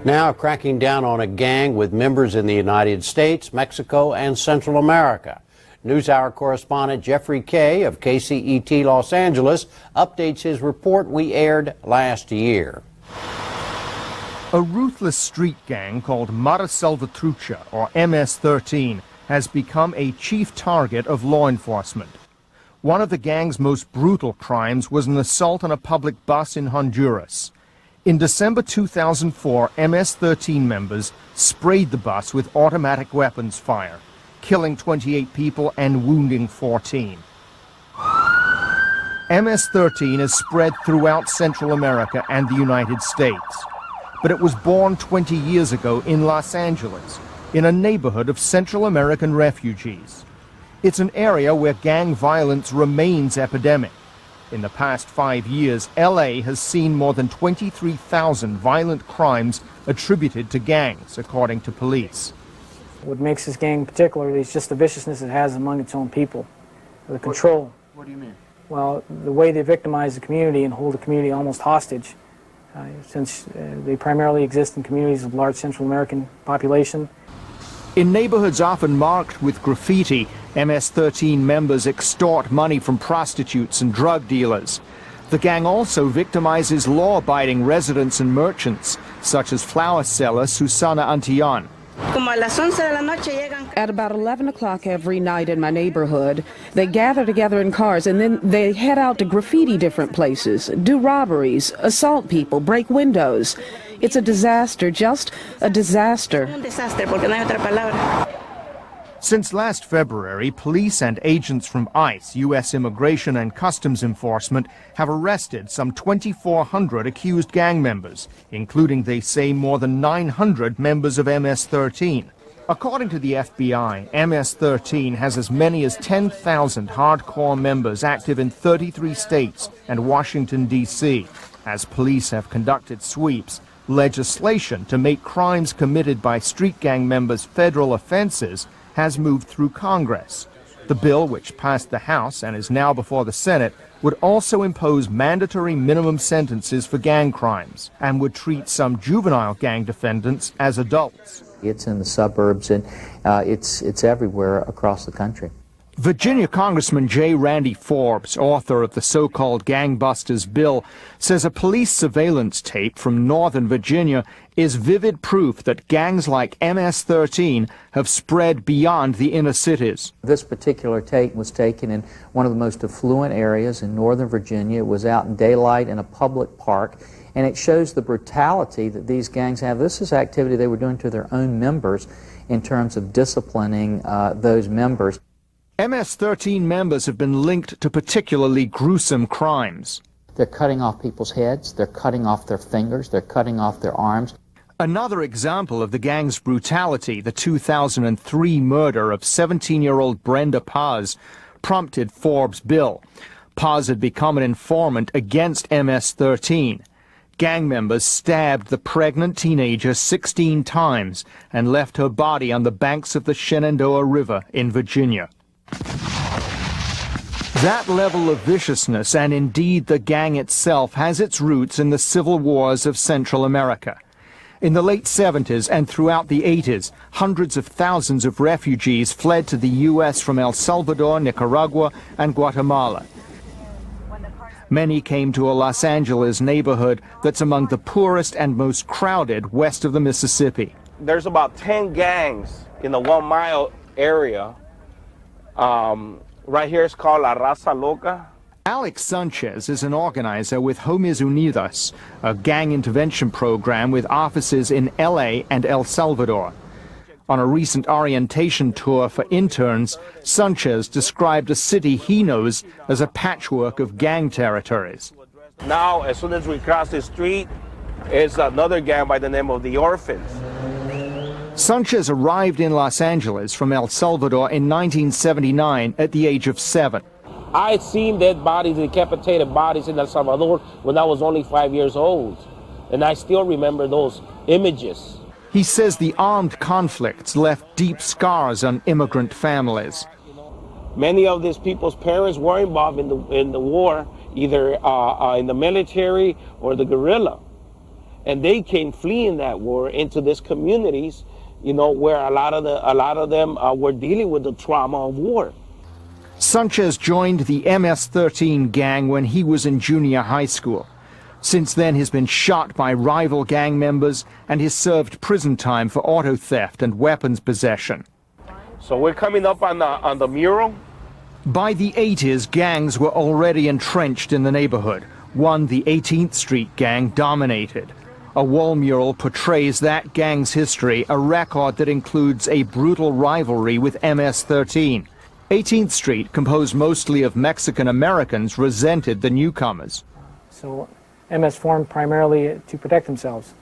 Now cracking down on a gang with members in the United States, Mexico, and Central America. NewsHour correspondent Jeffrey Kay of KCET Los Angeles updates his report we aired last year. A ruthless street gang called Mara Salvatrucha, or MS-13, has become a chief target of law enforcement. One of the gang's most brutal crimes was an assault on a public bus in Honduras. In December 2004, MS-13 members sprayed the bus with automatic weapons fire, killing 28 people and wounding 14. MS-13 is spread throughout Central America and the United States, but it was born 20 years ago in Los Angeles, in a neighborhood of Central American refugees. It's an area where gang violence remains epidemic. In the past 5 years, LA has seen more than 23,000 violent crimes attributed to gangs, according to police. What makes this gang particular is just the viciousness it has among its own people, the control. What do you mean? Well, the way they victimize the community and hold the community almost hostage, since they primarily exist in communities of large Central American population. In neighborhoods often marked with graffiti, MS-13 members extort money from prostitutes and drug dealers. The gang also victimizes law-abiding residents and merchants, such as flower seller Susana Antillon. At about 11 o'clock every night in my neighborhood, they gather together in cars and then they head out to graffiti different places, do robberies, assault people, break windows. It's a disaster, just a disaster. Since last February, police and agents from ICE, U.S. Immigration and Customs Enforcement, have arrested some 2,400 accused gang members, including, they say, more than 900 members of MS-13. According to the FBI, MS-13 has as many as 10,000 hardcore members active in 33 states and Washington, D.C. As police have conducted sweeps, legislation to make crimes committed by street gang members federal offenses has moved through Congress. The bill, which passed the House and is now before the Senate, would also impose mandatory minimum sentences for gang crimes and would treat some juvenile gang defendants as adults. It's in the suburbs and it's everywhere across the country. Virginia Congressman J. Randy Forbes, author of the so-called Gangbusters bill, says a police surveillance tape from Northern Virginia is vivid proof that gangs like MS-13 have spread beyond the inner cities. This particular tape was taken in one of the most affluent areas in Northern Virginia. It was out in daylight in a public park, and it shows the brutality that these gangs have. This is activity they were doing to their own members in terms of disciplining those members. MS-13 members have been linked to particularly gruesome crimes. They're cutting off people's heads, they're cutting off their fingers, they're cutting off their arms. Another example of the gang's brutality, the 2003 murder of 17-year-old Brenda Paz, prompted Forbes' bill. Paz had become an informant against MS-13. Gang members stabbed the pregnant teenager 16 times and left her body on the banks of the Shenandoah River in Virginia. That level of viciousness, and indeed the gang itself, has its roots in the civil wars of Central America. In the late 70s and throughout the 80s, hundreds of thousands of refugees fled to the U.S. from El Salvador, Nicaragua, and Guatemala. Many came to a Los Angeles neighborhood that's among the poorest and most crowded west of the Mississippi. There's about 10 gangs in the 1 mile area. Right here it's called La Raza Loca. Alex Sanchez is an organizer with Homies Unidas, a gang intervention program with offices in LA and El Salvador. On a recent orientation tour for interns, Sanchez described a city he knows as a patchwork of gang territories. Now, as soon as we cross the street, it's another gang by the name of the Orphans. Sanchez arrived in Los Angeles from El Salvador in 1979 at the age of 7. I had seen dead bodies, decapitated bodies in El Salvador when I was only 5 years old. And I still remember those images. He says the armed conflicts left deep scars on immigrant families. Many of these people's parents were involved in the war, either in the military or the guerrilla. and they came fleeing that war into these communities, you know, where a lot of them were dealing with the trauma of war. Sanchez joined the MS-13 gang when he was in junior high school. Since then, he's been shot by rival gang members and has served prison time for auto theft and weapons possession. So we're coming up on the mural. By the 80s, gangs were already entrenched in the neighborhood. One, the 18th Street gang, dominated. A wall mural portrays that gang's history, a record that includes a brutal rivalry with MS-13. 18th Street, composed mostly of Mexican Americans, resented the newcomers. So MS formed primarily to protect themselves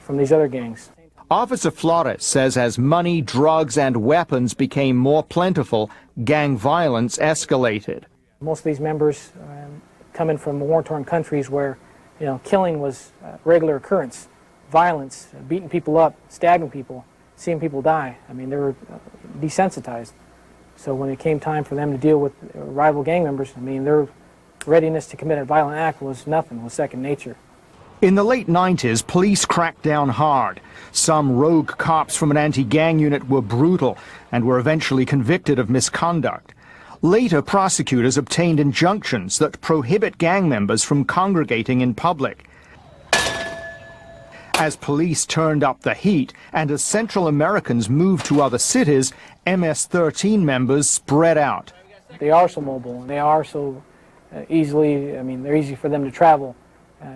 from these other gangs. Officer Flores says as money, drugs, and weapons became more plentiful, gang violence escalated. Most of these members coming from war-torn countries where, you know, killing was a regular occurrence. Violence, beating people up, stabbing people, seeing people die. I mean, they were desensitized. So when it came time for them to deal with rival gang members, I mean, their readiness to commit a violent act was nothing, was second nature. In the late 90s, police cracked down hard. Some rogue cops from an anti-gang unit were brutal and were eventually convicted of misconduct. Later, prosecutors obtained injunctions that prohibit gang members from congregating in public. As police turned up the heat and as Central Americans moved to other cities, MS-13 members spread out. They are so mobile, and they are so easily, I mean, they're easy for them to travel,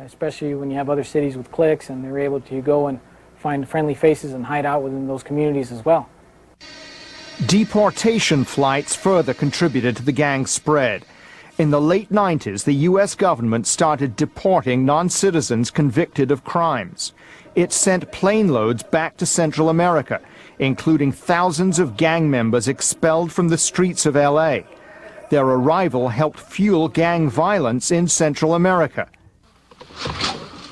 especially when you have other cities with cliques, and they're able to go and find friendly faces and hide out within those communities as well. Deportation flights further contributed to the gang's spread. In the late 90s, the U.S. government started deporting non-citizens convicted of crimes. It sent plane loads back to Central America, including thousands of gang members expelled from the streets of L.A. Their arrival helped fuel gang violence in Central America.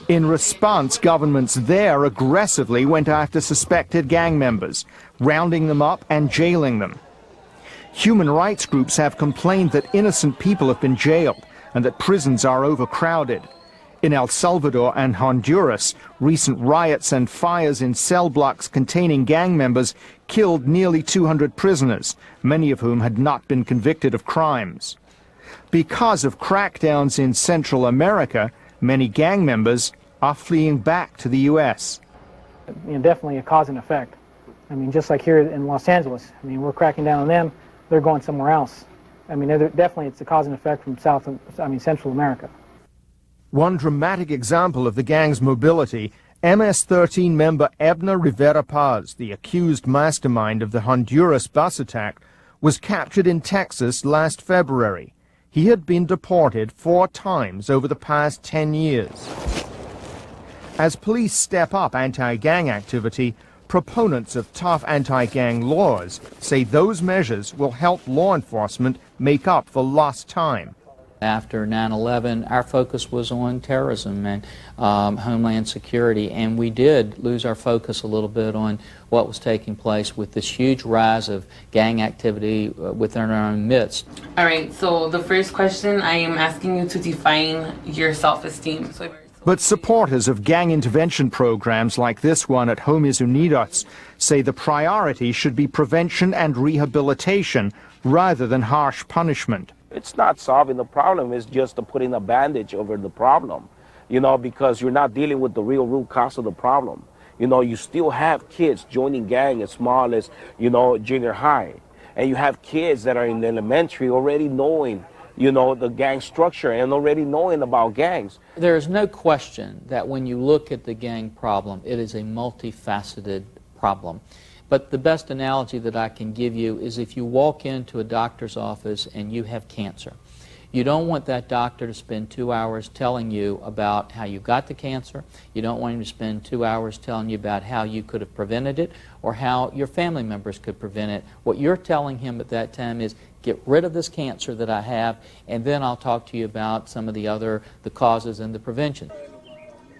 In response, governments there aggressively went after suspected gang members, rounding them up and jailing them. Human rights groups have complained that innocent people have been jailed and that prisons are overcrowded. In El Salvador and Honduras, recent riots and fires in cell blocks containing gang members killed nearly 200 prisoners, many of whom had not been convicted of crimes. Because of crackdowns in Central America, many gang members are fleeing back to the U.S. You know, definitely a cause and effect. I mean, just like here in Los Angeles, I mean, we're cracking down on them, they're going somewhere else. I mean, definitely it's a cause and effect from Central America. One dramatic example of the gang's mobility, MS-13 member Ebner Rivera Paz, the accused mastermind of the Honduras bus attack, was captured in Texas last February. He had been deported 4 times over the past 10 years. As police step up anti-gang activity, proponents of tough anti-gang laws say those measures will help law enforcement make up for lost time. After 9/11, our focus was on terrorism and homeland security, and we did lose our focus a little bit on what was taking place with this huge rise of gang activity within our own midst. All right, so the first question, I am asking you to define your self-esteem. But supporters of gang intervention programs like this one at Homies Unidos say the priority should be prevention and rehabilitation rather than harsh punishment. It's not solving the problem, it's just putting a bandage over the problem, you know, because you're not dealing with the real root cause of the problem. You know, you still have kids joining gang as small as, you know, junior high. And you have kids that are in elementary already knowing, you know, the gang structure and already knowing about gangs. There is no question that when you look at the gang problem, it is a multifaceted problem. But the best analogy that I can give you is if you walk into a doctor's office and you have cancer. You don't want that doctor to spend 2 hours telling you about how you got the cancer. You don't want him to spend 2 hours telling you about how you could have prevented it or how your family members could prevent it. What you're telling him at that time is, get rid of this cancer that I have, and then I'll talk to you about some of the causes and the prevention.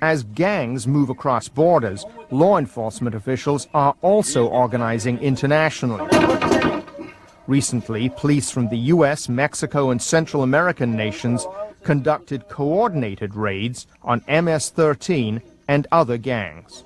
As gangs move across borders, law enforcement officials are also organizing internationally. Recently, police from the U.S., Mexico, and Central American nations conducted coordinated raids on MS-13 and other gangs.